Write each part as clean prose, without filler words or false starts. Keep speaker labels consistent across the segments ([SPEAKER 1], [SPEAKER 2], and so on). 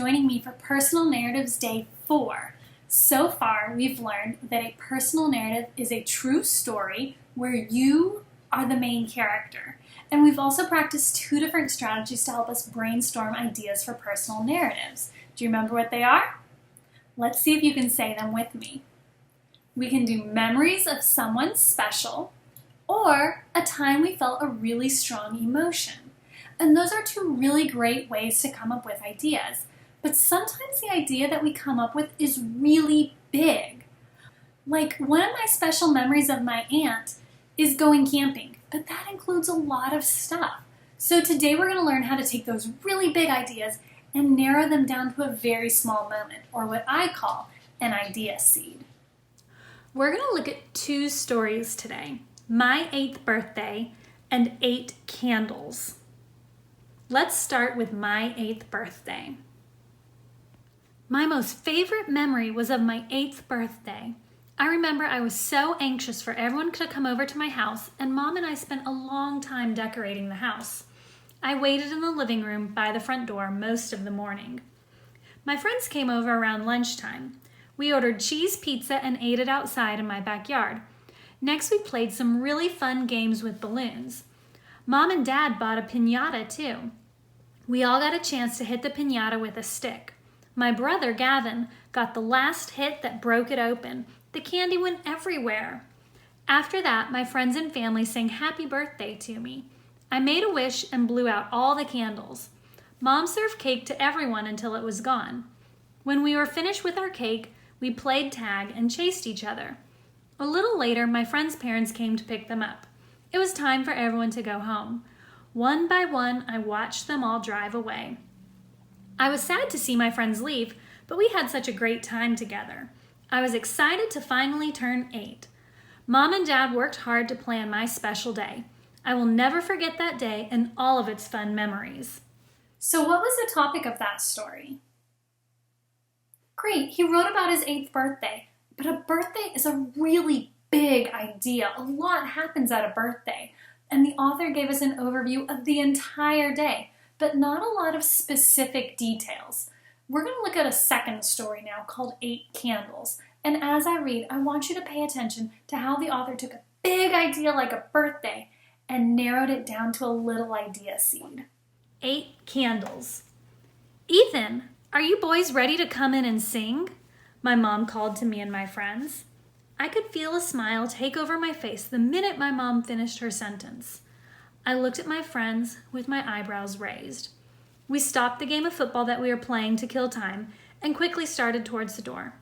[SPEAKER 1] joining me for Personal Narratives Day 4. So far, we've learned that a personal narrative is a true story where you are the main character. And we've also practiced 2 different strategies to help us brainstorm ideas for personal narratives. Do you remember what they are? Let's see if you can say them with me. We can do memories of someone special or a time we felt a really strong emotion. And those are 2 really great ways to come up with ideas. But sometimes the idea that we come up with is really big. Like one of my special memories of my aunt is going camping, but that includes a lot of stuff. So today we're going to learn how to take those really big ideas and narrow them down to a very small moment, or what I call an idea seed. We're going to look at 2 stories today, My 8th Birthday and 8 Candles. Let's start with my 8th birthday. My most favorite memory was of my 8th birthday. I remember I was so anxious for everyone to come over to my house, and Mom and I spent a long time decorating the house. I waited in the living room by the front door most of the morning. My friends came over around lunchtime. We ordered cheese pizza and ate it outside in my backyard. Next, we played some really fun games with balloons. Mom and Dad bought a piñata too. We all got a chance to hit the piñata with a stick. My brother, Gavin, got the last hit that broke it open. The candy went everywhere. After that, my friends and family sang happy birthday to me. I made a wish and blew out all the candles. Mom served cake to everyone until it was gone. When we were finished with our cake, we played tag and chased each other. A little later, my friends' parents came to pick them up. It was time for everyone to go home. One by one, I watched them all drive away. I was sad to see my friends leave, but we had such a great time together. I was excited to finally turn 8. Mom and Dad worked hard to plan my special day. I will never forget that day and all of its fun memories. So what was the topic of that story? Great, he wrote about his 8th birthday, but a birthday is a really big idea. A lot happens at a birthday, and the author gave us an overview of the entire day, but not a lot of specific details. We're going to look at a second story now called 8 Candles, and as I read, I want you to pay attention to how the author took a big idea like a birthday and narrowed it down to a little idea seed. 8 Candles. Ethan, are you boys ready to come in and sing? My mom called to me and my friends. I could feel a smile take over my face the minute my mom finished her sentence. I looked at my friends with my eyebrows raised. We stopped the game of football that we were playing to kill time and quickly started towards the door.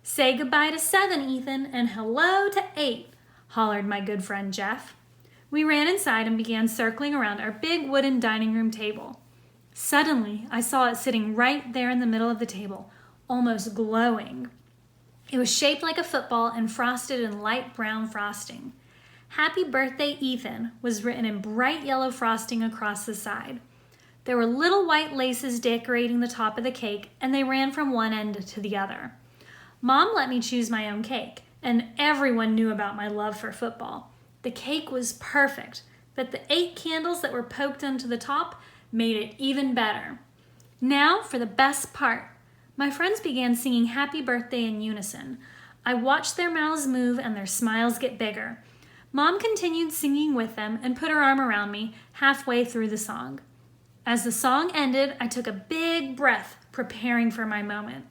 [SPEAKER 1] Say goodbye to 7, Ethan, and hello to 8, hollered my good friend Jeff. We ran inside and began circling around our big wooden dining room table. Suddenly, I saw it sitting right there in the middle of the table, almost glowing. It was shaped like a football and frosted in light brown frosting. Happy Birthday, Ethan was written in bright yellow frosting across the side. There were little white laces decorating the top of the cake, and they ran from one end to the other. Mom let me choose my own cake, and everyone knew about my love for football. The cake was perfect, but the 8 candles that were poked into the top made it even better. Now for the best part. My friends began singing Happy Birthday in unison. I watched their mouths move and their smiles get bigger. Mom continued singing with them and put her arm around me halfway through the song. As the song ended, I took a big breath, preparing for my moment.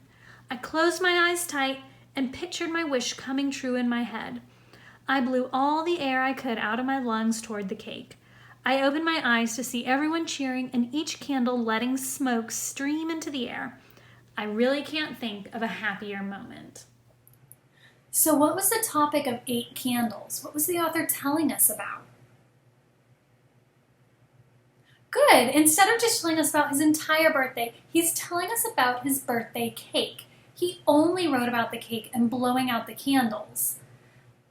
[SPEAKER 1] I closed my eyes tight and pictured my wish coming true in my head. I blew all the air I could out of my lungs toward the cake. I opened my eyes to see everyone cheering and each candle letting smoke stream into the air. I really can't think of a happier moment. So what was the topic of 8 Candles? What was the author telling us about? Good. Instead of just telling us about his entire birthday, he's telling us about his birthday cake. He only wrote about the cake and blowing out the candles.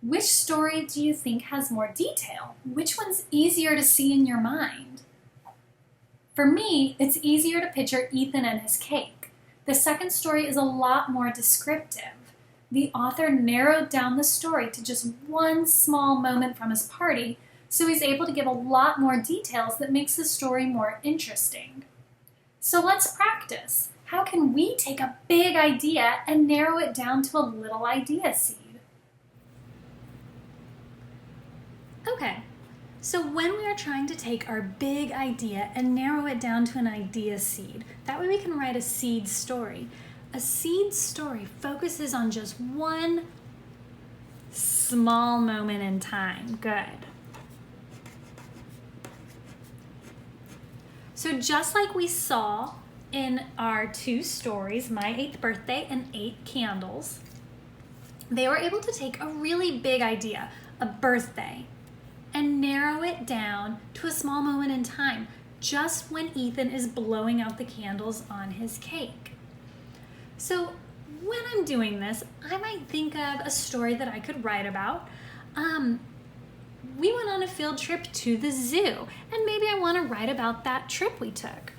[SPEAKER 1] Which story do you think has more detail? Which one's easier to see in your mind? For me, it's easier to picture Ethan and his cake. The second story is a lot more descriptive. The author narrowed down the story to just one small moment from his party, so he's able to give a lot more details that makes the story more interesting. So let's practice. how can we take a big idea and narrow it down to a little idea seed? Okay, so when we are trying to take our big idea and narrow it down to an idea seed, that way we can write a seed story. A seed story focuses on just one small moment in time. Good. So just like we saw in our two stories, My 8th Birthday and 8 Candles, they were able to take a really big idea, a birthday, and narrow it down to a small moment in time, just when Ethan is blowing out the candles on his cake. So when I'm doing this, I might think of a story that I could write about. We went on a field trip to the zoo, and maybe I want to write about that trip we took.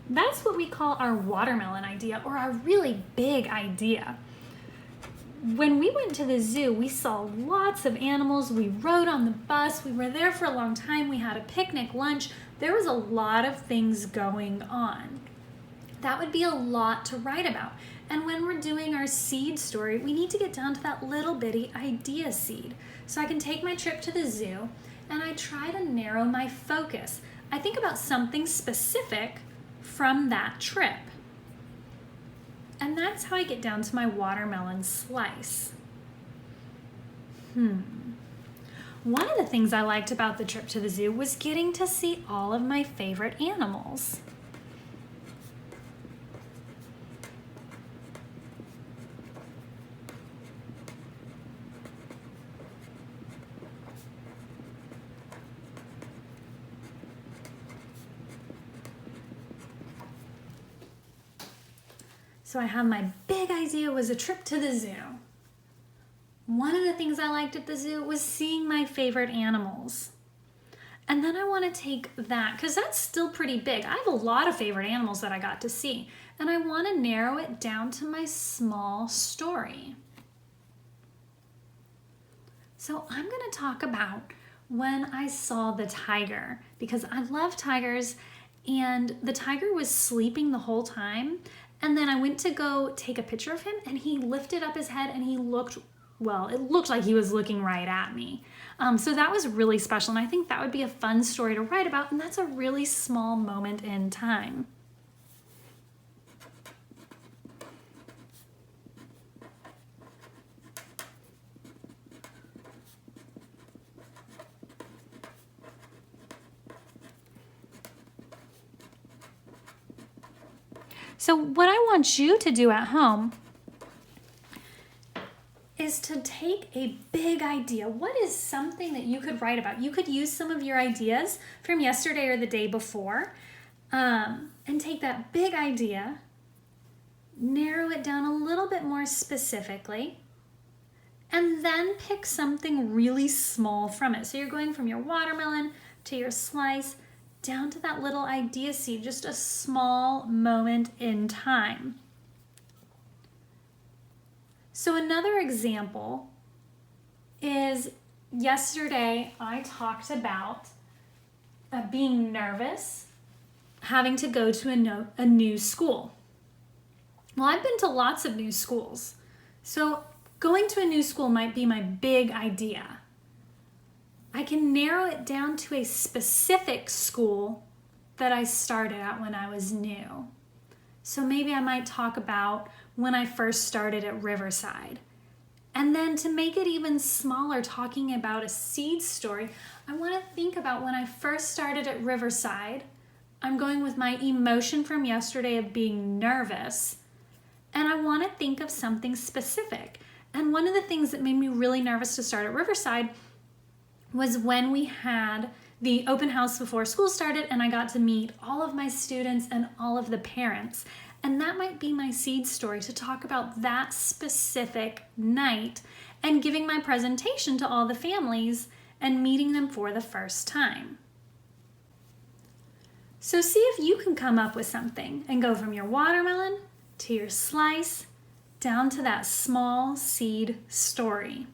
[SPEAKER 1] That's what we call our watermelon idea, or our really big idea. When we went to the zoo, we saw lots of animals. We rode on the bus. We were there for a long time. We had a picnic lunch. There was a lot of things going on. That would be a lot to write about. And when we're doing our seed story, we need to get down to that little bitty idea seed. So I can take my trip to the zoo and I try to narrow my focus. I think about something specific from that trip. And that's how I get down to my watermelon slice. One of the things I liked about the trip to the zoo was getting to see all of my favorite animals. So I have my big idea was a trip to the zoo. One of the things I liked at the zoo was seeing my favorite animals. And then I want to take that, because that's still pretty big. I have a lot of favorite animals that I got to see. And I want to narrow it down to my small story. So I'm going to talk about when I saw the tiger, because I love tigers, and the tiger was sleeping the whole time. And then I went to go take a picture of him, and he lifted up his head and he looked, well, it looked like he was looking right at me. So that was really special, and I think that would be a fun story to write about, and that's a really small moment in time. So what I want you to do at home is to take a big idea. What is something that you could write about? You could use some of your ideas from yesterday or the day before, and take that big idea, narrow it down a little bit more specifically, and then pick something really small from it. So you're going from your watermelon to your slice, down to that little idea seed, just a small moment in time. So another example is yesterday I talked about being nervous, having to go to a new school. Well, I've been to lots of new schools, so going to a new school might be my big idea. I can narrow it down to a specific school that I started at when I was new. So maybe I might talk about when I first started at Riverside. And then to make it even smaller, talking about a seed story, I want to think about when I first started at Riverside. I'm going with my emotion from yesterday of being nervous, and I want to think of something specific. And one of the things that made me really nervous to start at Riverside was when we had the open house before school started, and I got to meet all of my students and all of the parents. And that might be my seed story, to talk about that specific night and giving my presentation to all the families and meeting them for the first time. So see if you can come up with something and go from your watermelon to your slice down to that small seed story.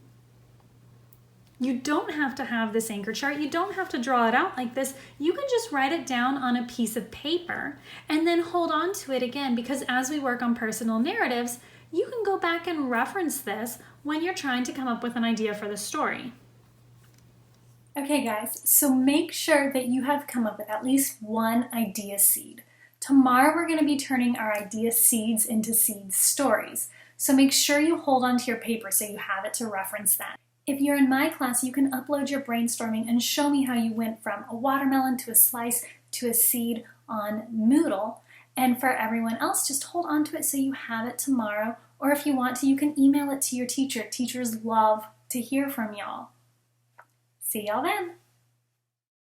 [SPEAKER 2] You don't have to have this anchor chart. You don't have to draw it out like this. You can just write it down on a piece of paper and then hold on to it again, because as we work on personal narratives, you can go back and reference this when you're trying to come up with an idea for the story.
[SPEAKER 1] Okay guys, so make sure that you have come up with at least one idea seed. Tomorrow we're going to be turning our idea seeds into seed stories. So make sure you hold on to your paper so you have it to reference that. If you're in my class, you can upload your brainstorming and show me how you went from a watermelon to a slice to a seed on Moodle. And for everyone else, just hold on to it so you have it tomorrow. Or if you want to, you can email it to your teacher. Teachers love to hear from y'all. See y'all then.